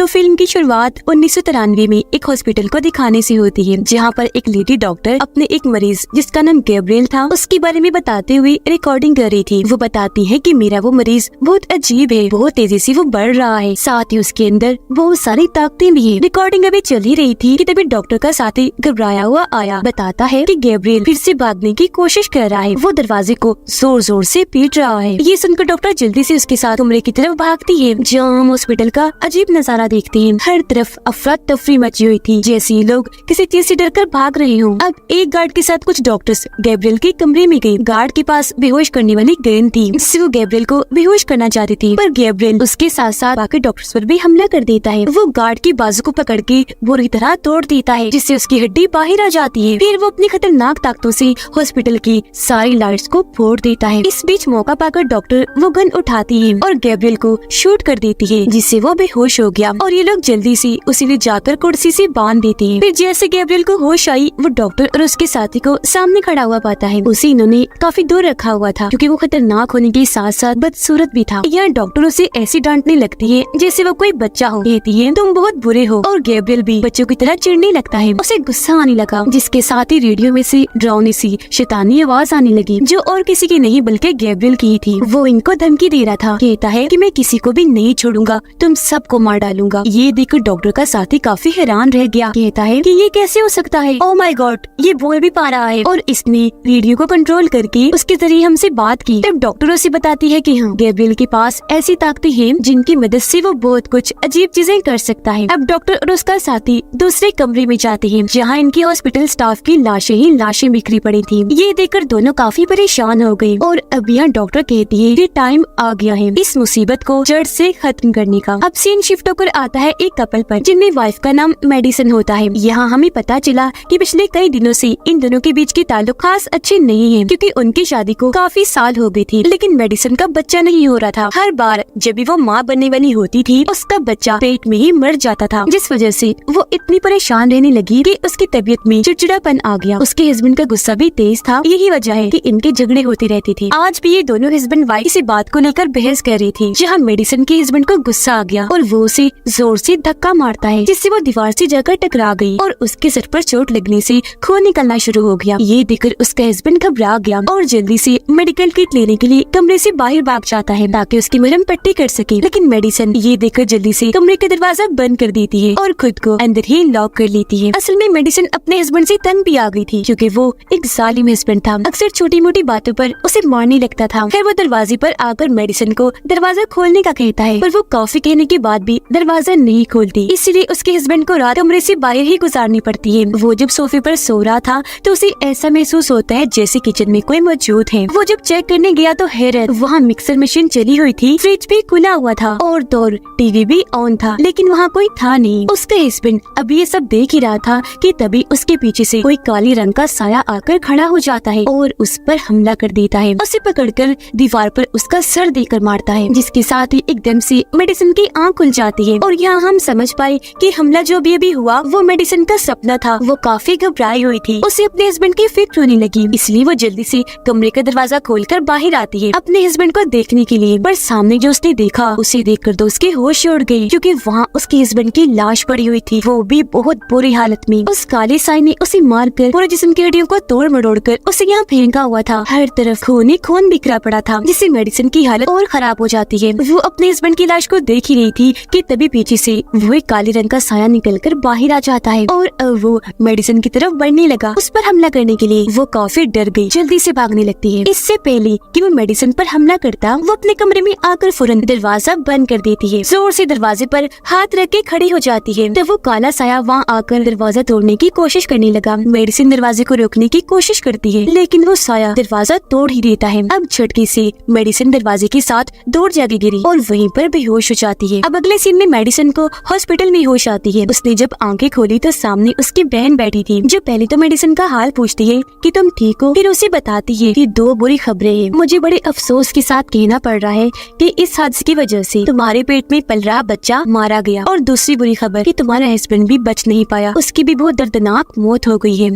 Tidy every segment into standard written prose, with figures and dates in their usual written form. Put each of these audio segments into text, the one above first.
तो फिल्म की शुरुआत 1993 में एक हॉस्पिटल को दिखाने से होती है, जहाँ पर एक लेडी डॉक्टर अपने एक मरीज जिसका नाम गैब्रियल था उसके बारे में बताते हुए रिकॉर्डिंग कर रही थी। वो बताती है कि मेरा वो मरीज बहुत अजीब है, बहुत तेजी से वो बढ़ रहा है, साथ ही उसके अंदर बहुत सारी ताकतें भी है। रिकॉर्डिंग अभी चल ही रही थी कि तभी डॉक्टर का साथी घबराया हुआ आया। बताता है कि गैब्रियल फिर से भागने की कोशिश कर रहा है, वो दरवाजे को जोर जोर से पीट रहा है। ये सुनकर डॉक्टर जल्दी से उसके साथ कमरे की तरफ भागती है, जहाँ हम हॉस्पिटल का अजीब नजारा देखते हैं। हर तरफ अफरा तफरी मची हुई थी, जैसे लोग किसी चीज से डरकर भाग रहे हों। अब एक गार्ड के साथ कुछ डॉक्टर्स गैब्रियल के कमरे में गए। गार्ड के पास बेहोश करने वाली गेंद थी, जिससे वो गैब्रियल को बेहोश करना चाहती थी, पर गैब्रियल उसके साथ साथ बाकी डॉक्टर्स पर भी हमला कर देता है। वो गार्ड की बाजू को पकड़ के बुरी तरह तोड़ देता है, जिससे उसकी हड्डी बाहर आ जाती है। फिर वो अपनी खतरनाक ताकतों से हॉस्पिटल की सारी लाइट्स को फोड़ देता है। इस बीच मौका पाकर डॉक्टर वो गन उठाती है और गैब्रियल को शूट कर देती है, जिससे वो बेहोश हो गया और ये लोग जल्दी से उसे ले जाकर कुर्सी से बांध देते हैं। फिर जैसे गैब्रियल को होश आई, वो डॉक्टर और उसके साथी को सामने खड़ा हुआ पाता है। उसे इन्होंने काफी दूर रखा हुआ था, क्योंकि वो खतरनाक होने के साथ साथ बदसूरत भी था। यहाँ डॉक्टर उसे ऐसी डांटने लगती है जैसे वो कोई बच्चा हो। कहती है तुम बहुत बुरे हो, और गैब्रियल भी बच्चों की तरह चिढ़ने लगता है। उसे गुस्सा आने लगा, जिसके साथ ही रेडियो में से डरावनी सी शैतानी आवाज आने लगी, जो और किसी की नहीं बल्कि गैब्रियल की थी। वो इनको धमकी दे रहा था, कहता है कि मैं किसी को भी नहीं छोड़ूंगा, तुम सबको मार डालूंगा। ये देखकर डॉक्टर का साथी काफी हैरान रह गया। कहता है कि ये कैसे हो सकता है, ओह माय गॉड, ये बोल भी पा रहा है और इसने रेडियो को कंट्रोल करके उसके जरिए हमसे बात की। तब डॉक्टर उसे बताती है कि हाँ, गैब्रियल के पास ऐसी ताकतें हैं जिनकी मदद से वो बहुत कुछ अजीब चीजें कर सकता है। अब डॉक्टर और उसका साथी दूसरे कमरे में जाते हैं, जहाँ इनकी हॉस्पिटल स्टाफ की लाशें ही लाशें बिखरी पड़ी थी। ये देखकर दोनों काफी परेशान हो गए और अब यहाँ डॉक्टर कहती है कि टाइम आ गया है इस मुसीबत को जड़ से खत्म करने का। अब सीन शिफ्ट होकर आता है एक कपल पर, जिनमें वाइफ का नाम मेडिसन होता है। यहाँ हमें पता चला कि पिछले कई दिनों से इन दोनों के बीच के ताल्लुक खास अच्छे नहीं है, क्योंकि उनकी शादी को काफी साल हो गई थी, लेकिन मेडिसन का बच्चा नहीं हो रहा था। हर बार जब भी वो माँ बनने वाली होती थी, उसका बच्चा पेट में ही मर जाता था, जिस वजह से वो इतनी परेशान रहने लगी कि उसकी तबीयत में चिड़चिड़ापन आ गया। उसके हस्बैंड का गुस्सा भी तेज था, यही वजह है कि इनके झगड़े होती रहती थी। आज भी ये दोनों हस्बैंड वाइफ इसी बात को लेकर बहस कर रही थी, जहाँ मेडिसन के हस्बैंड को गुस्सा आ गया और वो उसे जोर से धक्का मारता है, जिससे वो दीवार से जाकर टकरा गई और उसके सर पर चोट लगने से खून निकलना शुरू हो गया। ये देखकर उसका हस्बैंड घबरा गया और जल्दी से मेडिकल किट लेने के लिए कमरे से बाहर भाग जाता है, ताकि उसकी मरहम पट्टी कर सके। लेकिन मेडिसन ये देखकर जल्दी से कमरे का दरवाजा बंद कर देती है और खुद को अंदर ही लॉक कर लेती है। असल में मेडिसन अपने हस्बैंड से तंग भी आ गई थी, क्योंकि वो एक जालिम हस्बैंड था, अक्सर छोटी मोटी बातों पर उसे मारने लगता था। फिर वो दरवाजे पर आकर मेडिसन को दरवाजा खोलने का कहता है, पर वो काफी कहने के बाद भी दरवाजा नहीं खोलती, इसलिए उसके हस्बैंड को रात कमरे से बाहर ही गुजारनी पड़ती है। वो जब सोफे पर सो रहा था तो उसे ऐसा महसूस होता है जैसे किचन में कोई मौजूद है। वो जब चेक करने गया तो हैरत, वहाँ मिक्सर मशीन चली हुई थी, फ्रिज भी खुला हुआ था और टीवी भी ऑन था, लेकिन वहाँ कोई था नहीं। उसका हस्बैंड अब ये सब देख ही रहा था कि तभी उसके पीछे से कोई काली रंग का साया आकर खड़ा हो जाता है और उस पर हमला कर देता है। उसे पकड़कर दीवार पर उसका सर देकर मारता है, जिसके साथ ही एकदम से मेडिसन की आंख खुल जाती है और यहाँ हम समझ पाए कि हमला जो भी हुआ वो मेडिसन का सपना था। वो काफी घबराई हुई थी, उसे अपने हस्बैंड की फिक्र होने लगी, इसलिए वो जल्दी से कमरे का दरवाजा खोलकर बाहर आती है अपने हस्बैंड को देखने के लिए। पर सामने जो उसने देखा, उसे देखकर तो उसके होश उड़ गए, क्योंकि वहाँ उसके हस्बैंड की लाश पड़ी हुई थी, वो भी बहुत बुरी हालत में। उस काले साई ने उसे मारकर पूरे जिस्म की हड्डियों को तोड़ मरोड़ कर उसे यहाँ फेंका हुआ था। हर तरफ खून ही खून बिखरा पड़ा था, जिससे मेडिसन की हालत और खराब हो जाती है। वो अपने हस्बैंड की लाश को देख ही रही थी कि तभी पीछे से वो एक काले रंग का साया निकलकर बाहर आ जाता है और वो मेडिसन की तरफ बढ़ने लगा। उस पर हमला करने के लिए वो काफी डर गई, जल्दी से भागने लगती है। इससे पहले कि वो मेडिसन पर हमला करता, वो अपने कमरे में आकर फौरन दरवाजा बंद कर देती है। जोर से दरवाजे पर हाथ रख के खड़ी हो जाती है, तो वो काला साया वहाँ आकर दरवाजा तोड़ने की कोशिश करने लगा। मेडिसन दरवाजे को रोकने की कोशिश करती है, लेकिन वो साया दरवाजा तोड़ ही देता है। अब झटके से मेडिसन दरवाजे के साथ दूर जाके गिरी और वहीं पर बेहोश हो जाती है। अब अगले सीन में मेडिसन को हॉस्पिटल में होश आती है। उसने जब आंखें खोली तो सामने उसकी बहन बैठी थी, जो पहले तो मेडिसन का हाल पूछती है कि तुम ठीक हो, फिर उसे बताती है कि दो बुरी खबरें हैं। मुझे बड़े अफसोस के साथ कहना पड़ रहा है कि इस हादसे की वजह से तुम्हारे पेट में पल रहा बच्चा मारा गया, और दूसरी बुरी खबर कि तुम्हारा हस्बैंड भी बच नहीं पाया, उसकी भी बहुत दर्दनाक मौत हो गई है।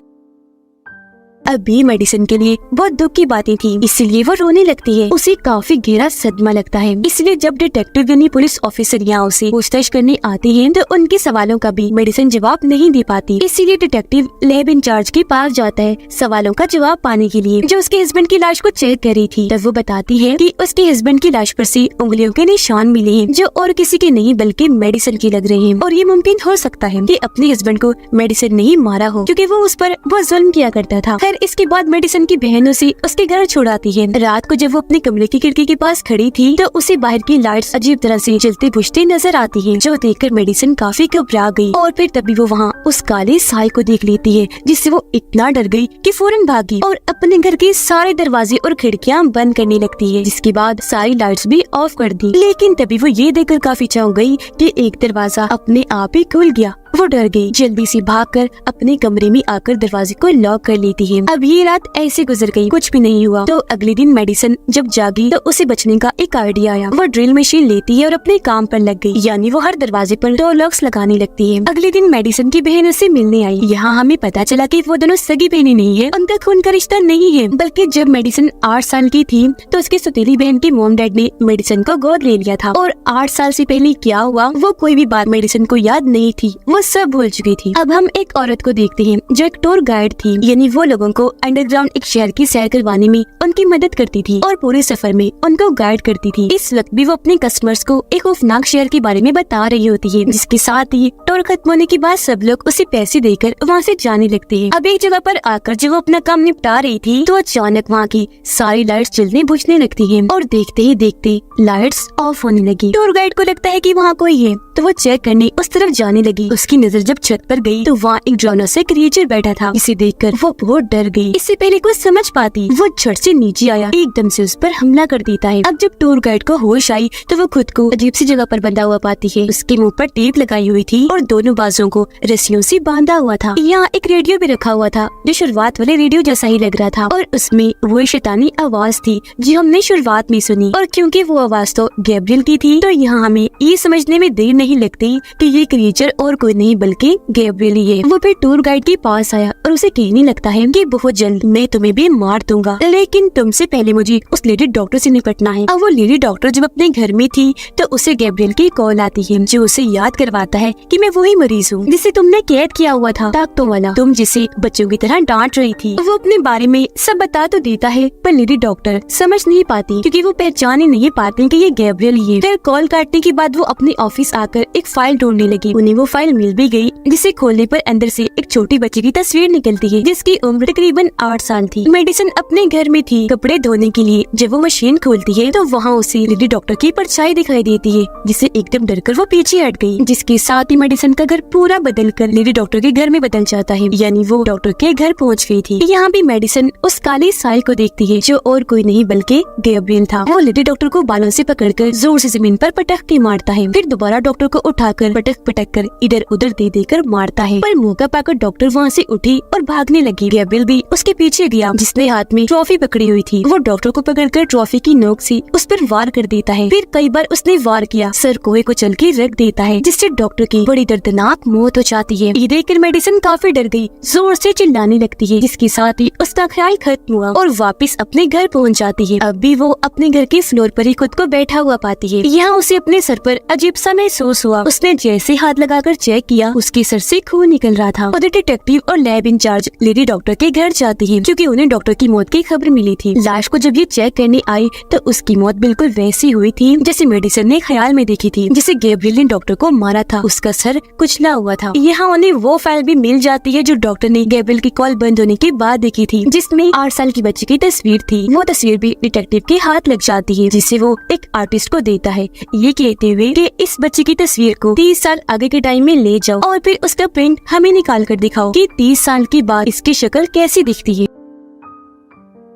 अभी मेडिसिन के लिए बहुत दुख की बातें थी, इसलिए वो रोने लगती है। उसे काफी गहरा सदमा लगता है। इसलिए जब डिटेक्टिव यानी पुलिस ऑफिसर यहाँ उसे पूछताछ करने आते हैं तो उनके सवालों का भी मेडिसिन जवाब नहीं दे पाती। इसीलिए डिटेक्टिव लैब इंचार्ज के पास जाता है सवालों का जवाब पाने के लिए, जो उसके हस्बैंड की लाश को चेक कर रही थी। तब वो बताती है कि उसके हस्बैंड की लाश पर से उंगलियों के निशान मिले हैं, जो और किसी के नहीं बल्कि मेडिसिन के लग रहे हैं। और ये मुमकिन हो सकता है कि अपने हस्बैंड को मेडिसिन नहीं मारा हो, क्योंकि वो उस पर बहुत जुल्म किया करता था। खैर इसके बाद मेडिसिन की बहन उसे उसके घर छोड़ाती है। रात को जब वो अपने कमरे की खिड़की के पास खड़ी थी तो उसे बाहर की लाइट्स अजीब तरह से जलती बुझती नजर आती है, जो देखकर मेडिसिन काफी घबरा गई। और फिर तभी वो वहाँ उस काले साए को देख लेती है, जिससे वो इतना डर गई कि फौरन भागी और अपने घर के सारे दरवाजे और खिड़कियाँ बंद करने लगती है। जिसके बाद सारी लाइट्स भी ऑफ कर दी। लेकिन तभी वो ये देखकर काफी चौंक गई कि एक दरवाजा अपने आप ही खुल गया। वो डर गई, जल्दी से भागकर अपने कमरे में आकर दरवाजे को लॉक कर लेती है। अब ये रात ऐसे गुजर गई, कुछ भी नहीं हुआ। तो अगले दिन मेडिसिन जब जागी तो उसे बचने का एक आइडिया आया। वो ड्रिल मशीन लेती है और अपने काम पर लग गई, यानी वो हर दरवाजे पर डोर लॉक्स लगाने लगती है। अगले दिन मेडिसिन की बहन उसे मिलने आई। यहाँ हमें पता चला कि वो दोनों सगी बहनें नहीं है, उनका खून का रिश्ता नहीं है, बल्कि जब मेडिसिन 8 साल की थी तो उसकी सौतेली बहन के मॉम डैड ने मेडिसिन को गोद ले लिया था। और 8 साल से पहले क्या हुआ वो कोई भी बात मेडिसिन को याद नहीं थी, वो सब भूल चुकी थी। अब हम एक औरत को देखते हैं जो एक टूर गाइड थी, यानी वो लोगों को अंडरग्राउंड एक शहर की सैर करवाने में उनकी मदद करती थी और पूरे सफर में उनको गाइड करती थी। इस वक्त भी वो अपने कस्टमर्स को एक खौफनाक शहर के बारे में बता रही होती है, जिसके साथ ही टूर खत्म होने के बाद सब लोग उसे पैसे देकर वहाँ से जाने लगते हैं। अब एक जगह पर आकर जब वो अपना काम निपटा रही थी तो अचानक वहाँ की सारी लाइट्स जलने बुझने लगती है और देखते ही देखते लाइट्स ऑफ होने लगी। टूर गाइड को लगता है कि वहाँ कोई है, तो वो चेक करने उस तरफ जाने लगी। उसकी नजर जब छत पर गई तो वहाँ एक डरावना सा क्रिएचर बैठा था। इसे देखकर वो बहुत डर गई। इससे पहले कुछ समझ पाती वो झट से नीचे आया, एकदम से उस पर हमला कर देता है। अब जब टूर गाइड को होश आई तो वो खुद को अजीब सी जगह पर बंधा हुआ पाती है। उसके मुंह पर टेप लगाई हुई थी और दोनों बाजों को रस्सियों से बांधा हुआ था। यहाँ एक रेडियो भी रखा हुआ था, जो शुरुआत वाले रेडियो जैसा ही लग रहा था और उसमें वो शैतानी आवाज थी जो हमने शुरुआत में सुनी। और क्योंकि वो आवाज तो गैब्रियल की थी तो यहाँ हमें ये समझने में देर नहीं लगती कि ये क्रिएचर और कोई नहीं बल्कि गैब्रियल ही है। वो फिर टूर गाइड के पास आया और उसे कहने लगता है कि बहुत जल्द मैं तुम्हें भी मार दूंगा, लेकिन तुमसे पहले मुझे उस लेडी डॉक्टर से निपटना है। अब वो लेडी डॉक्टर जब अपने घर में थी तो उसे गैब्रियल की कॉल आती है, जो उसे याद करवाता है कि मैं वही मरीज हूँ जिसे तुमने कैद किया हुआ था, ताकतों वाला, तुम जिसे बच्चों की तरह डांट रही थी। वो अपने बारे में सब बता तो देता है, पर लेडी डॉक्टर समझ नहीं पाती क्योंकि वो पहचान ही नहीं पाती कि ये गैब्रियल ही है। फिर कॉल काटने के बाद वो अपने ऑफिस आकर एक फाइल ढूंढने लगी। उन्हें वो फाइल मिल भी गई, जिसे खोलने पर अंदर से एक छोटी बच्ची की तस्वीर निकलती है, जिसकी उम्र तकरीबन 8 साल थी। मेडिसिन अपने घर में थी कपड़े धोने के लिए। जब वो मशीन खोलती है तो वहाँ उसे लेडी डॉक्टर की परछाई दिखाई देती है, जिसे एकदम डरकर वो पीछे हट गई। जिसके साथ ही मेडिसिन का घर पूरा बदलकर लेडी डॉक्टर के घर में बदल जाता है, यानी वो डॉक्टर के घर पहुँच गई थी। यहाँ भी मेडिसिन उस काली साई को देखती है, जो और कोई नहीं बल्कि गैब्रियल था। वो लेडी डॉक्टर को बालों से पकड़कर जोर से जमीन पर पटक के मारता है, फिर दोबारा डॉक्टर को उठाकर पटक कर इधर उधर दे देकर मारता है। पर मौका पाकर डॉक्टर वहाँ से उठी और भागने लगी। गैब्रियल भी उसके पीछे गया, जिसने हाथ में ट्रॉफी पकड़ी हुई थी। वो डॉक्टर को पकड़कर ट्रॉफी की नोक से उस पर वार कर देता है। फिर कई बार उसने वार किया, सर कोहे को चल के रख देता है, जिससे डॉक्टर की बड़ी दर्दनाक मौत हो जाती है। ये देखकर मेडिसिन काफी डर गई, जोर से चिल्लाने लगती है, जिसके साथ ही उसका ख्याल खत्म हुआ और वापस अपने घर पहुँच जाती है। अब भी वो अपने घर के फ्लोर पर ही खुद को बैठा हुआ पाती है। यहाँ उसे अपने सर पर अजीब सा महसूस हुआ। उसने जैसे हाथ लगाकर चेक किया, उसके सर से खून निकल रहा था। उधर डिटेक्टिव और लैब इंचार्ज लेडी डॉक्टर के घर जाती है, क्योंकि उन्हें डॉक्टर की मौत की खबर मिली थी। लाश को जब ये चेक करने आई तो उसकी मौत बिल्कुल वैसी हुई थी जैसे मेडिसिन ने ख्याल में देखी थी, जिसे गैब्रियल ने डॉक्टर को मारा था। उसका सर कुचला हुआ था। यहाँ उन्हें वो फाइल भी मिल जाती है जो डॉक्टर ने गैब्रियल की कॉल बंद होने के बाद देखी थी, जिसमें 8 साल की बच्ची की तस्वीर थी। वो तस्वीर भी डिटेक्टिव के हाथ लग जाती है, जिसे वो एक आर्टिस्ट को देता है, ये कहते हुए कि इस बच्ची की तस्वीर को 30 साल आगे के टाइम में ले जाओ और फिर उसका प्रिंट हमें निकाल कर दिखाओ कि 30 साल के बाद इसकी शक्ल कैसी दिखती है।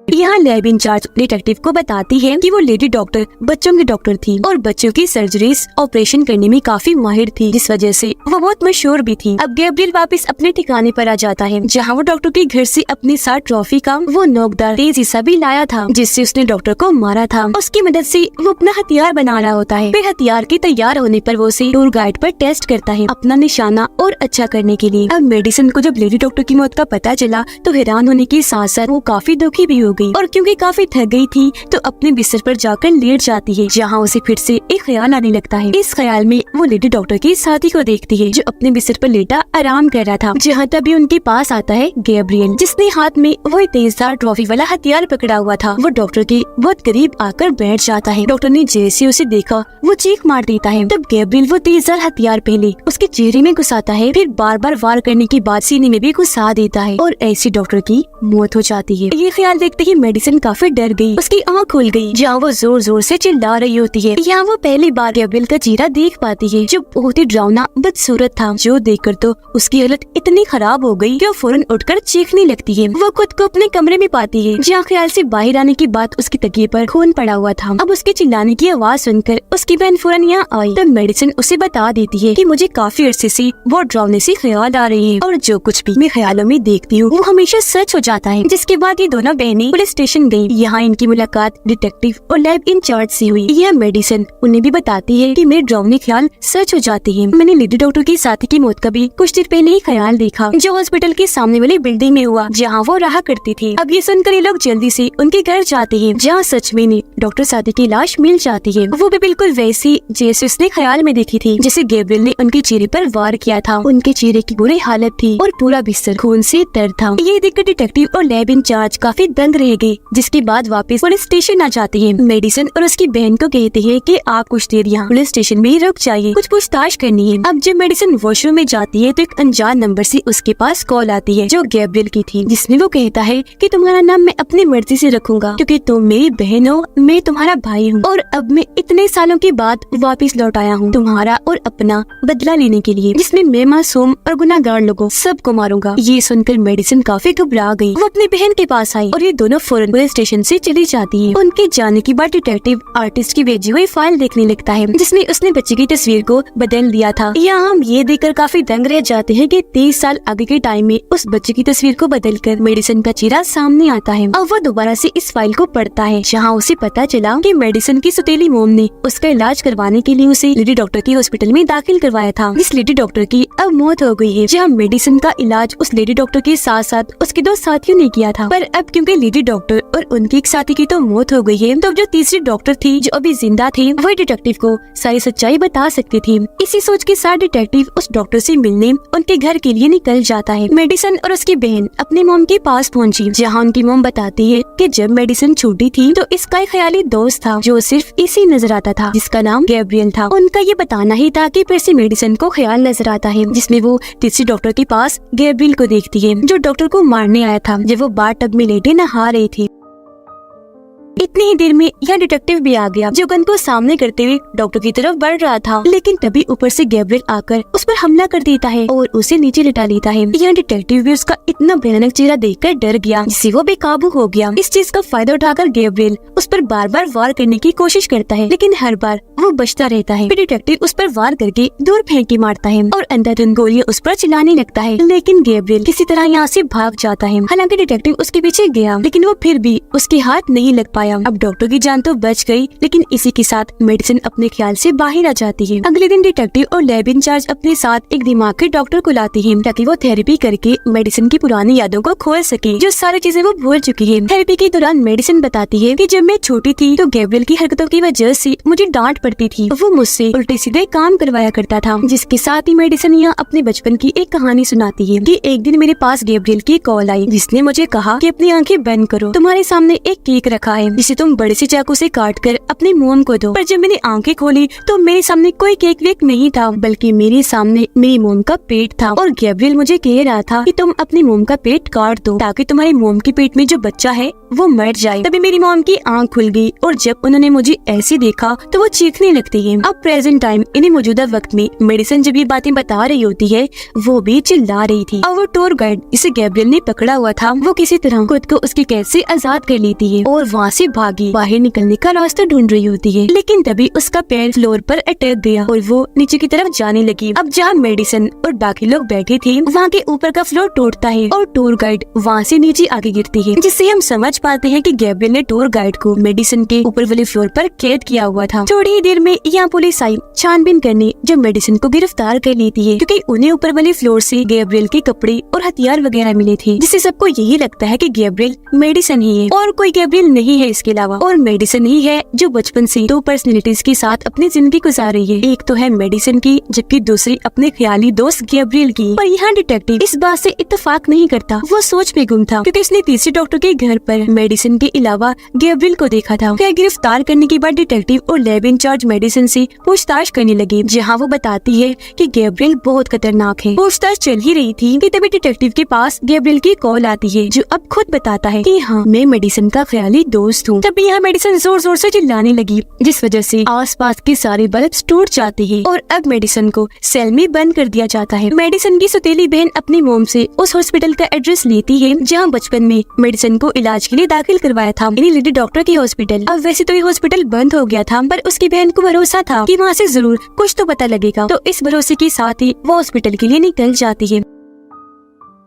यहाँ लैब इंचार्ज डिटेक्टिव को बताती है कि वो लेडी डॉक्टर बच्चों की डॉक्टर थी और बच्चों की सर्जरीज ऑपरेशन करने में काफी माहिर थी, जिस वजह से वो बहुत मशहूर भी थी। अब गैब्रियल वापस अपने ठिकाने पर आ जाता है, जहाँ वो डॉक्टर के घर से अपने साथ ट्रॉफी का वो नोकदार तेज हिस्सा भी लाया था, जिससे उसने डॉक्टर को मारा था। उसकी मदद से वो अपना हथियार बना रहा होता है। फिर हथियार के तैयार होने पर वो उसे टूर गाइड पर टेस्ट करता है अपना निशाना और अच्छा करने के लिए। अब मेडिसिन को जब लेडी डॉक्टर की मौत का पता चला तो हैरान होने के साथ साथ वो काफी दुखी भी हो गई, और क्योंकि काफी थक गई थी तो अपने बिस्तर पर जाकर लेट जाती है, जहाँ उसे फिर से एक ख्याल आने लगता है। इस ख्याल में वो लेडी डॉक्टर की साथी को देखती है जो अपने बिस्तर पर लेटा आराम कर रहा था, जहाँ तभी उनके पास आता है गैब्रियल, जिसने हाथ में वो तेजधार ट्रॉफी वाला हथियार पकड़ा हुआ था। वो डॉक्टर के बहुत करीब आकर बैठ जाता है। डॉक्टर ने जैसे उसे देखा वो चीख मार देता है। तब गैब्रियल वो तेजधार हथियार पहले उसके चेहरे में घुसाता है, फिर बार बार वार करने के बाद सीने में भी घुसा देता है, और ऐसी डॉक्टर की मौत हो जाती है। ये ख्याल देखते ही मेडिसिन काफी डर गई, उसकी आँख खुल गई, जहाँ वो जोर जोर से चिल्ला रही होती है। यहाँ वो पहली बार गैब्रियल का चेहरा देख पाती है जो बहुत ही डरावना बदसूरत था, जो देखकर तो उसकी हालत इतनी खराब हो गई कि वो फौरन उठकर चीखने लगती है। वो खुद को अपने कमरे में पाती है, जहाँ ख्याल से बाहर आने के बाद उसके तकिए पर खून पड़ा हुआ था। अब उसके चिल्लाने की आवाज सुनकर उसकी बहन फौरन यहाँ आई। तब मेडिसिन उसे बता देती है कि मुझे काफी अरसे से बहुत डरावने से ख्याल आ रहे हैं, और जो कुछ भी मैं ख्यालों में देखती हूँ वो हमेशा सच हो जाता है। जिसके बाद ये दोनों बहनें पुलिस स्टेशन गयी। यहाँ इनकी मुलाकात डिटेक्टिव और लैब इंचार्ज से हुई। यह मेडिसिन उन्हें भी बताती है कि मेरे डरावने ख्याल सच हो जाते हैं। मैंने लेडी डॉक्टर की साथी की मौत का भी कुछ देर पहले ही ख्याल देखा, जो हॉस्पिटल के सामने वाली बिल्डिंग में हुआ, जहाँ वो रहा करती थी। अब ये सुनकर ये लोग जल्दी से उनके घर जाते हैं, जहाँ सच में डॉक्टर साथी की लाश मिल जाती है। वो भी बिल्कुल वैसी जैसे उसने ख्याल में देखी थी, जैसे गैब्रियल ने उनके चेहरे पर वार किया था। उनके चेहरे की बुरी हालत थी और पूरा बिस्तर खून से तर था। ये देखकर डिटेक्टिव और लैब इंचार्ज काफी दंग रह गए, जिसके बाद वापस पुलिस स्टेशन आ जाते हैं। मेडिसिन और उसकी बहन को कहते हैं कि आप कुछ देर यहाँ पुलिस स्टेशन में ही रुक जाइए, कुछ पूछताछ करनी है। अब जब मेडिसिन वॉशरूम में जाती है तो एक अनजान नंबर से उसके पास कॉल आती है, जो गैब्रियल की थी, जिसमें वो कहता है कि तुम्हारा नाम मैं अपनी मर्जी से रखूंगा, क्योंकि तुम मेरी बहन हो, मैं तुम्हारा भाई हूँ, और अब मैं इतने सालों के बाद वापस लौट आया हूँ तुम्हारा और अपना बदला लेने के लिए, जिसमें मैं मासूम और गुनाहगार लोगों सबको मारूंगा। ये सुनकर मेडिसिन काफी घबरा गई। वो अपनी बहन के पास आई और ये दोनों फौरन पुलिस स्टेशन से चली जाती है। उनके जाने के बाद डिटेक्टिव आर्टिस्ट की भेजी हुई फाइल देखने लगता है, जिसमें उसने बच्चे की तस्वीर को बदल दिया था। यहाँ हम ये देखकर काफी दंग रह जाते हैं कि 30 साल आगे के टाइम में उस बच्चे की तस्वीर को बदलकर मेडिसिन का चेहरा सामने आता है। अब वो दोबारा से इस फाइल को पढ़ता है, जहाँ उसे पता चला कि मेडिसिन की सौतेली मोम ने उसका इलाज करवाने के लिए उसे लेडी डॉक्टर के हॉस्पिटल में दाखिल करवाया था। इस लेडी डॉक्टर की अब मौत हो गई है, जहाँ मेडिसिन का इलाज उस लेडी डॉक्टर के साथ साथ उसके 2 साथियों ने किया था। पर अब क्योंकि लेडी डॉक्टर और उनकी एक साथी की तो मौत हो गई है, तो जो तीसरी डॉक्टर थी जो अभी जिंदा थी, वही डिटेक्टिव को सारी सच्चाई बता सकती थी। इसी सोच के साथ डिटेक्टिव उस डॉक्टर से मिलने उनके घर के लिए निकल जाता है। मेडिसिन और उसकी बहन अपनी मोम के पास पहुंची, जहाँ उनकी मोम बताती है कि जब मेडिसिन छोटी थी तो इसका एक ख्याली दोस्त था जो सिर्फ इसी नजर आता था, जिसका नाम गैब्रियल था। उनका ये बताना ही था कि फिर से मेडिसिन को ख्याल नजर आता है, जिसमें वो तीसरी डॉक्टर के पास गैब्रियल को देखती है, जो डॉक्टर को मारने आया था जब वो बाथ टब में लेटे नहा रही थी। इतनी ही देर में यह डिटेक्टिव भी आ गया, जो गन को सामने करते हुए डॉक्टर की तरफ बढ़ रहा था, लेकिन तभी ऊपर से गैब्रियल आकर उस पर हमला कर देता है और उसे नीचे लिटा लेता है। यह डिटेक्टिव भी उसका इतना भयानक चेहरा देखकर डर गया, जिससे वो बेकाबू हो गया। इस चीज का फायदा उठाकर गैब्रियल उस पर बार बार वार करने की कोशिश करता है, लेकिन हर बार वो बचता रहता है। फिर डिटेक्टिव उस पर वार करके दूर फेंक के मारता है और अंधाधुंध गोलियां उस पर चलाने लगता है, लेकिन गैब्रियल किसी तरह यहाँ से भाग जाता है। हालांकि डिटेक्टिव उसके पीछे गया, लेकिन वो फिर भी उसके हाथ नहीं लग पाया। अब डॉक्टर की जान तो बच गई, लेकिन इसी के साथ मेडिसिन अपने ख्याल से बाहर आ जाती है। अगले दिन डिटेक्टिव और लैब इंचार्ज अपने साथ एक दिमाग के डॉक्टर को लाती है, ताकि वो थेरेपी करके मेडिसिन की पुरानी यादों को खोल सके, जो सारी चीजें वो भूल चुकी है। थेरेपी के दौरान मेडिसिन बताती है कि जब मैं छोटी थी तो गैब्रियल की हरकतों की वजह से मुझे डांट पड़ती थी। वो मुझसे उल्टे सीधे काम करवाया करता था। जिसके साथ ही मेडिसिन यहाँ अपने बचपन की एक कहानी सुनाती है कि एक दिन मेरे पास गैब्रियल की कॉल आई, जिसने मुझे कहा कि अपनी आंखें बंद करो, तुम्हारे सामने एक केक रखा है जिसे तुम बड़े से चाकू से काट कर अपनी मोम को दो। पर जब मैंने आंखें खोली तो मेरे सामने कोई केक वेक नहीं था, बल्कि मेरे सामने मेरी मोम का पेट था। और गैब्रियल मुझे कह रहा था कि तुम अपनी मोम का पेट काट दो ताकि तुम्हारी मोम के पेट में जो बच्चा है वो मर जाए। तभी मेरी मोम की आंख खुल गई और जब उन्होंने मुझे ऐसे देखा तो वो चीखने लगती है। अब प्रेजेंट टाइम इन्हीं मौजूदा वक्त में मेडिसिन जब ये बातें बता रही होती है वो भी चिल्ला रही थी। और वो टूर गाइड जिसे गैब्रियल ने पकड़ा हुआ था वो किसी तरह खुद को उसकी कैद से आजाद कर लेती है और वहाँ से भागी बाहर निकलने का रास्ता ढूंढ रही होती है। लेकिन तभी उसका पैर फ्लोर पर अटक गया और वो नीचे की तरफ जाने लगी। अब जहाँ मेडिसिन और बाकी लोग बैठे थे वहाँ के ऊपर का फ्लोर टूटता है और टूर गाइड वहाँ से नीचे आगे गिरती है, जिससे हम समझ पाते हैं कि गैब्रियल ने टूर गाइड को मेडिसिन के ऊपर वाले फ्लोर पर कैद किया हुआ था। थोड़ी ही देर में यहाँ पुलिस आई छानबीन करने, जो मेडिसिन को गिरफ्तार कर लेती है क्योंकि उन्हें ऊपर वाले फ्लोर से गैब्रियल के कपड़े और हथियार वगैरह मिले थे, जिससे सबको यही लगता है कि गैब्रियल मेडिसिन ही है और कोई गैब्रियल नहीं है इसके अलावा। और मेडिसिन ही है जो बचपन से दो पर्सनैलिटीज के साथ अपनी जिंदगी गुजार रही है। एक तो है मेडिसिन की जबकि दूसरी अपने ख्याली दोस्त गैब्रियल की। पर यहाँ डिटेक्टिव इस बात से इत्तेफाक नहीं करता, वो सोच में गुम था क्योंकि उसने तीसरे डॉक्टर के घर पर मेडिसिन के अलावा गैब्रियल को देखा था। फिर गिरफ्तार करने के बाद डिटेक्टिव और लैब इंचार्ज मेडिसिन से पूछताछ करने लगे, जहाँ वो बताती है कि गैब्रियल बहुत खतरनाक है। पूछताछ चल ही रही थी कि तभी डिटेक्टिव के पास गैब्रियल की कॉल आती है, जो अब खुद बताता है कि हाँ मैं मेडिसिन का ख्याली दोस्त हूँ। तभी यहाँ मेडिसिन जोर जोर से चिल्लाने लगी, जिस वजह से आसपास के सारे बल्ब टूट जाते हैं और अब मेडिसिन को सेल में बंद कर दिया जाता है। मेडिसिन की सौतेली बहन अपनी मोम से उस हॉस्पिटल का एड्रेस लेती है जहाँ बचपन में मेडिसिन को इलाज के लिए दाखिल करवाया था, यानी लेडी डॉक्टर की हॉस्पिटल। अब वैसे तो ये हॉस्पिटल बंद हो गया था, पर उसकी बहन को भरोसा था कि वहाँ से जरूर कुछ तो पता लगेगा, तो इस भरोसे के साथ ही वो हॉस्पिटल के लिए निकल जाती है।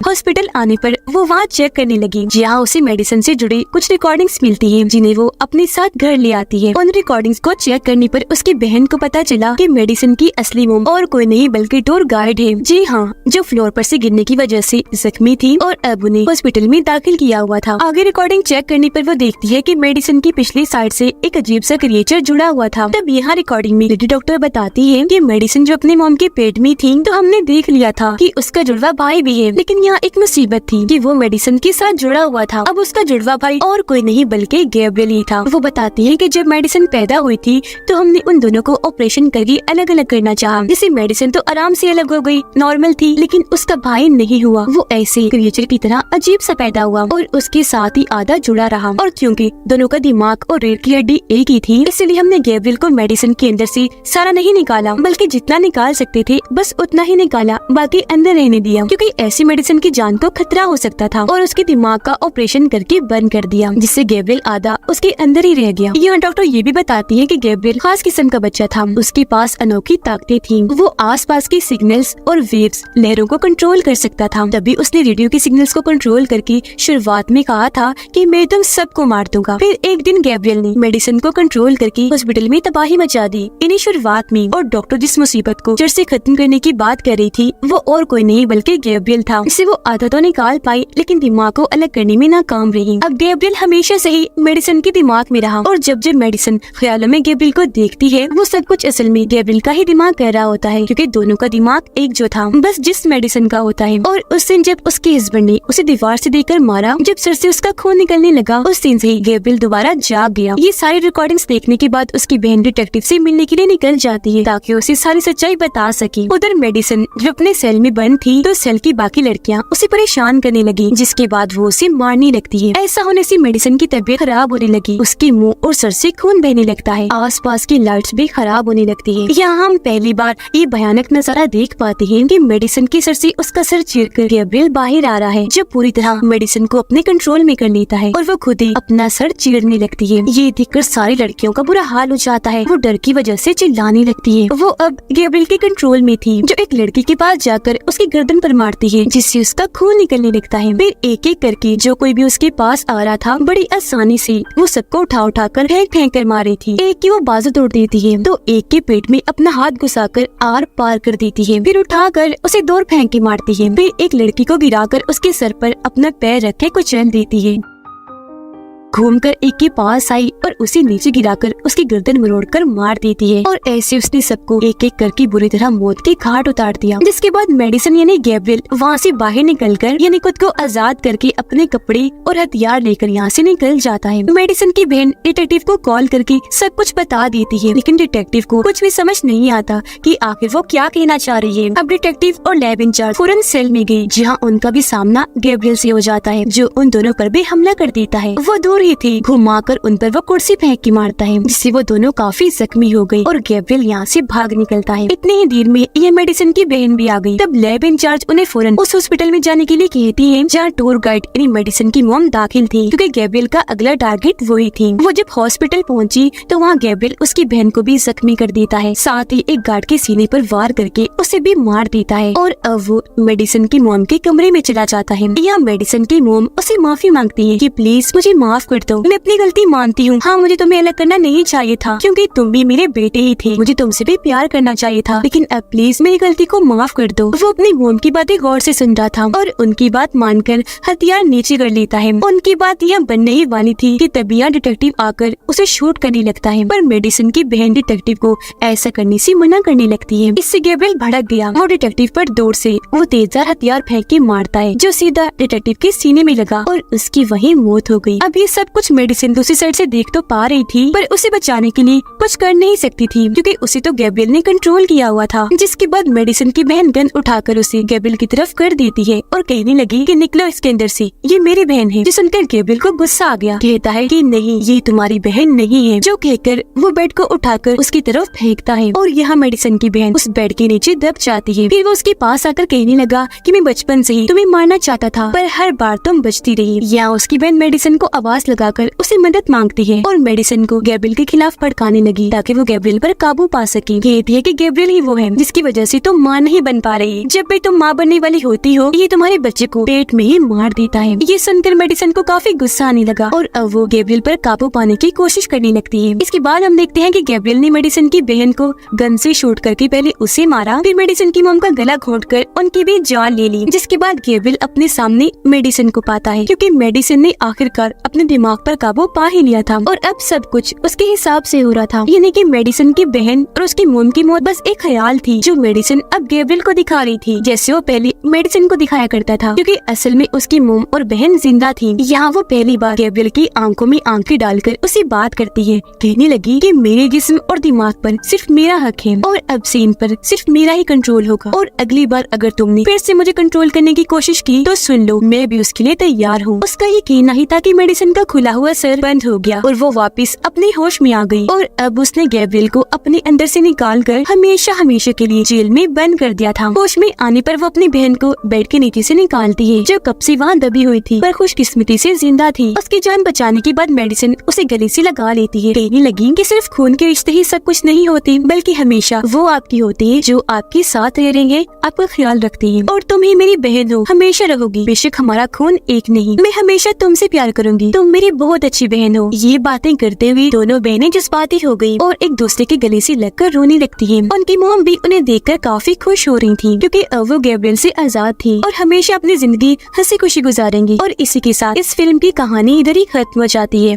हॉस्पिटल आने पर वो वहाँ चेक करने लगी, जहाँ उसे मेडिसिन से जुड़ी कुछ रिकॉर्डिंग्स मिलती हैं, जिन्हें वो अपने साथ घर ले आती है। उन रिकॉर्डिंग्स को चेक करने पर उसकी बहन को पता चला कि मेडिसिन की असली मोम और कोई नहीं बल्कि टूर गाइड है। जी हाँ, जो फ्लोर पर से गिरने की वजह से जख्मी थी और अब उन्हें हॉस्पिटल में दाखिल किया हुआ था। आगे रिकॉर्डिंग चेक करने पर वो देखती है कि मेडिसिन की पिछली साइड से एक अजीब सा क्रिएचर जुड़ा हुआ था। तब यहाँ रिकॉर्डिंग में लेडी डॉक्टर बताती है कि मेडिसिन जो अपने मोम के पेट में थी तो हमने देख लिया था कि उसका जुड़वा भाई भी है, लेकिन यहाँ एक मुसीबत थी कि वो मेडिसिन के साथ जुड़ा हुआ था। अब उसका जुड़वा भाई और कोई नहीं बल्कि गैब्रियल ही था। वो बताती है कि जब मेडिसिन पैदा हुई थी तो हमने उन दोनों को ऑपरेशन करके अलग अलग करना चाहा, जिससे मेडिसिन तो आराम से अलग हो गई, नॉर्मल थी, लेकिन उसका भाई नहीं हुआ। वो ऐसे क्रिएचर की तरह अजीब सा पैदा हुआ और उसके साथ ही आधा जुड़ा रहा। और क्योंकि दोनों का दिमाग और रीढ़ की हड्डी एक ही थी, इसलिए हमने गैब्रियल को मेडिसिन के अंदर से सारा नहीं निकाला, बल्कि जितना निकाल सकते थे बस उतना ही निकाला, बाकी अंदर रहने दिया, क्योंकि ऐसी मेडिसिन की जान को खतरा हो सकता था। और उसके दिमाग का ऑपरेशन करके बंद कर दिया, जिससे गैब्रियल आधा उसके अंदर ही रह गया। यहाँ डॉक्टर ये भी बताती है कि गैब्रियल खास किस्म का बच्चा था, उसके पास अनोखी ताकतें थीं। वो आसपास की सिग्नल्स और वेव्स लहरों को कंट्रोल कर सकता था। तभी उसने रेडियो के सिग्नल्स को कंट्रोल करके शुरुआत में कहा था कि मैं तुम सबको मार दूंगा। फिर एक दिन गैब्रियल ने मेडिसिन को कंट्रोल करके हॉस्पिटल में तबाही मचा दी। इन्हीं शुरुआत में और डॉक्टर जिस मुसीबत को जड़ से खत्म करने की बात कर रही थी वो और कोई नहीं बल्कि गैब्रियल था। इससे वो आधा तो निकाल पाई, लेकिन दिमाग को अलग करने में नाकाम रही। अब गैब्रियल हमेशा से ही मेडिसिन के दिमाग में रहा और जब जब मेडिसिन ख्यालों में गैब्रियल को देखती है वो सब कुछ असल में गैब्रियल का ही दिमाग कह रहा होता है, क्योंकि दोनों का दिमाग एक जो था बस जिस मेडिसिन का होता है। और उस दिन जब उसके हस्बैंड ने उसे दीवार से देकर मारा, जब सर से उसका खून निकलने लगा, उस दिन से ही गैब्रियल दोबारा जाग गया। ये सारी रिकॉर्डिंग्स देखने के बाद उसकी बहन डिटेक्टिव से मिलने के लिए निकल जाती है ताकि उसे सारी सच्चाई बता सके। उधर मेडिसिन जब अपने सेल में बंद थी तो सेल की बाकी लड़कियां उसे परेशान करने लगी, जिसके बाद वो उसे मारने लगती है। ऐसा होने से मेडिसिन की तबीयत खराब होने लगी, उसके मुंह और सर से खून बहने लगता है, आसपास की लाइट्स भी खराब होने लगती है। यहाँ हम पहली बार ये भयानक नजारा देख पाते हैं कि मेडिसिन के सर से उसका सर चीरकर गैब्रियल बाहर आ रहा है, जो पूरी तरह मेडिसिन को अपने कंट्रोल में कर लेता है और वो खुद ही अपना सर चीरने लगती है। ये देखकर सारी लड़कियों का बुरा हाल हो जाता है, वो डर की वजह से चिल्लाने लगती है। वो अब गैब्रियल के कंट्रोल में थी, जो एक लड़की के पास जाकर उसकी गर्दन पर मारती है, जिससे उसका खून निकलने लगता है। फिर एक एक करके जो कोई भी उसके पास आ रहा था बड़ी आसानी से वो सबको उठा उठा कर फेंक कर मार रही थी। एक की वो बाजू तोड़ देती है तो एक के पेट में अपना हाथ घुसाकर आर पार कर देती है, फिर उठाकर उसे दूर फेंक के मारती है। फिर एक लड़की को गिराकर उसके सर पर अपना पैर रख के कुचल देती है। घूमकर एक के पास आई और उसे नीचे गिराकर उसकी गर्दन मरोड़कर मार देती है और ऐसे उसने सबको एक एक करके बुरी तरह मौत के घाट उतार दिया। जिसके बाद मेडिसन यानी गैब्रियल वहाँ से बाहर निकलकर यानी खुद को आजाद करके अपने कपड़े और हथियार लेकर यहाँ से निकल जाता है। मेडिसन की बहन डिटेक्टिव को कॉल करके सब कुछ बता देती है, लेकिन डिटेक्टिव को कुछ भी समझ नहीं आता कि आखिर वो क्या कहना चाह रही है। अब डिटेक्टिव और लैब इंचार्ज फौरन सेल में गई, जहाँ उनका भी सामना गैब्रियल से हो जाता है, जो उन दोनों पर भी हमला कर देता है। वो दूर ही थे, घुमाकर उन पर वो कुर्सी फेंक के मारता है, जिससे वो दोनों काफी जख्मी हो गई और गैब्रियल यहाँ से भाग निकलता है। इतनी ही देर में ये मेडिसन की बहन भी आ गई। तब लैब इंचार्ज उन्हें फौरन उस हॉस्पिटल में जाने के लिए कहती है जहाँ टूर गाइड यानी मेडिसन की मॉम दाखिल थी, क्योंकि गैब्रियल का अगला टारगेट वही थी। वो जब हॉस्पिटल पहुंची तो वहाँ गैब्रियल उसकी बहन को भी जख्मी कर देता है, साथ ही एक गार्ड के सीने पर वार करके उसे भी मार देता है और अब वो मेडिसन की मॉम के कमरे में चला जाता है। यहाँ मेडिसन की मॉम उसे माफी मांगती है कि प्लीज मुझे माफ कर दो, मैं अपनी गलती मानती हूँ। हाँ, मुझे तुम्हें अलग करना नहीं चाहिए था, क्योंकि तुम भी मेरे बेटे ही थे, मुझे तुमसे भी प्यार करना चाहिए था, लेकिन अब प्लीज मेरी गलती को माफ कर दो। वो अपनी मॉम की बातें गौर से सुन रहा था और उनकी बात मानकर हथियार नीचे कर लेता है। उनकी बात यह बनने ही वाली थी कि तभी यहाँ डिटेक्टिव आकर उसे शूट करने लगता है, पर मेडिसन की बहन डिटेक्टिव को ऐसा करने से मना करने लगती है। इससे गैब्रियल भड़क गया। वो डिटेक्टिव पर दूर से वो तेजधार हथियार फेंक के मारता है, जो सीधा डिटेक्टिव के सीने में लगा और उसकी वहीं मौत हो गई। अब ये सब कुछ मेडिसन दूसरी साइड से देख तो पा रही थी, पर उसे बचाने के लिए कुछ कर नहीं सकती थी, क्योंकि उसे तो गैब्रियल ने कंट्रोल किया हुआ था। जिसके बाद मेडिसन की बहन गन उठाकर उसे गैब्रियल की तरफ कर देती है और कहने लगी कि निकलो इसके अंदर से, ये मेरी बहन है। जो सुनकर गैब्रियल को गुस्सा आ गया, कहता है कि नहीं, ये तुम्हारी बहन नहीं है, जो कहकर वो बेड को उठाकर उसकी तरफ फेंकता है और यहाँ मेडिसन की बहन उस बेड के नीचे दब जाती है। फिर वो उसके पास आकर कहने लगा कि मैं बचपन से ही तुम्हें मारना चाहता था, पर हर बार तुम बचती रही। यहाँ उसकी बहन मेडिसन को आवाज लगाकर उसे मदद मांगती है और मेडिसन को गैब्रियल के खिलाफ भड़काने लगी, ताकि वो गैब्रियल पर काबू पा सके। कहती है कि गैब्रियल ही वो है जिसकी वजह से तुम माँ नहीं बन पा रही। जब भी तुम माँ बनने वाली होती हो, ये तुम्हारे बच्चे को पेट में ही मार देता है। ये सुनकर मेडिसन को काफी गुस्सा आने लगा और अब वो गैब्रियल पर काबू पाने की कोशिश करने लगती है। इसके बाद हम देखते हैं कि गैब्रियल ने मेडिसन की बहन को गन से शूट करके पहले उसे मारा, फिर मेडिसन की मॉम का गला घोंटकर उनकी भी जान ले ली। जिसके बाद गैब्रियल अपने सामने मेडिसन को पाता है, क्योंकि मेडिसन ने आखिरकार अपने दिमाग पर काबू पा ही लिया था और अब सब कुछ उसके हिसाब से हो रहा था। यानी कि मेडिसन की बहन और उसकी मॉम की मौत बस एक ख्याल थी, जो मेडिसन अब गैब्रियल को दिखा रही थी, जैसे वो पहले मेडिसन को दिखाया करता था, क्योंकि असल में उसकी मॉम और बहन जिंदा थी। यहाँ वो पहली बार गैब्रियल की आंखों में आंखें डालकर उसे बात करती है, कहने लगी कि मेरे जिस्म और दिमाग पर सिर्फ मेरा हक है और अब से इन पर सिर्फ मेरा ही कंट्रोल होगा, और अगली बार अगर तुमने फिर से मुझे कंट्रोल करने की कोशिश की तो सुन लो, मैं भी उसके लिए तैयार हूँ। उसका ये कहना ही था कि मेडिसन का खुला हुआ सर बंद हो गया और वो वापस अपने होश में आ गई और अब उसने गैब्रियल को अपने अंदर से निकाल कर हमेशा हमेशा के लिए जेल में बंद कर दिया था। होश में आने पर वो अपनी बहन को बेड के नीचे से निकालती है, जो कब से वहाँ दबी हुई थी, पर खुशकिस्मती से जिंदा थी। उसकी जान बचाने के बाद मेडिसन उसे गले से लगा लेती है, कहने लगी कि सिर्फ खून के रिश्ते ही सब कुछ नहीं होते, बल्कि हमेशा वो आपकी होती है जो आपके साथ रहेंगे, आपका ख्याल रखती है, और तुम ही मेरी बहन हो, हमेशा रहोगी। बेशक हमारा खून एक नहीं, मैं हमेशा तुमसे प्यार करूंगी, तुम मेरी बहुत अच्छी बहन हो। ये बातें करते हुए दोनों बहनें जज्बाती हो गई और एक दूसरे के गले से लगकर रोने लगती है। उनकी मॉम भी उन्हें देखकर काफी खुश हो रही थी, क्योंकि अब वो गैब्रियल से आजाद थी और हमेशा अपनी जिंदगी हंसी खुशी गुजारेंगी। और इसी के साथ इस फिल्म की कहानी इधर ही खत्म हो जाती है।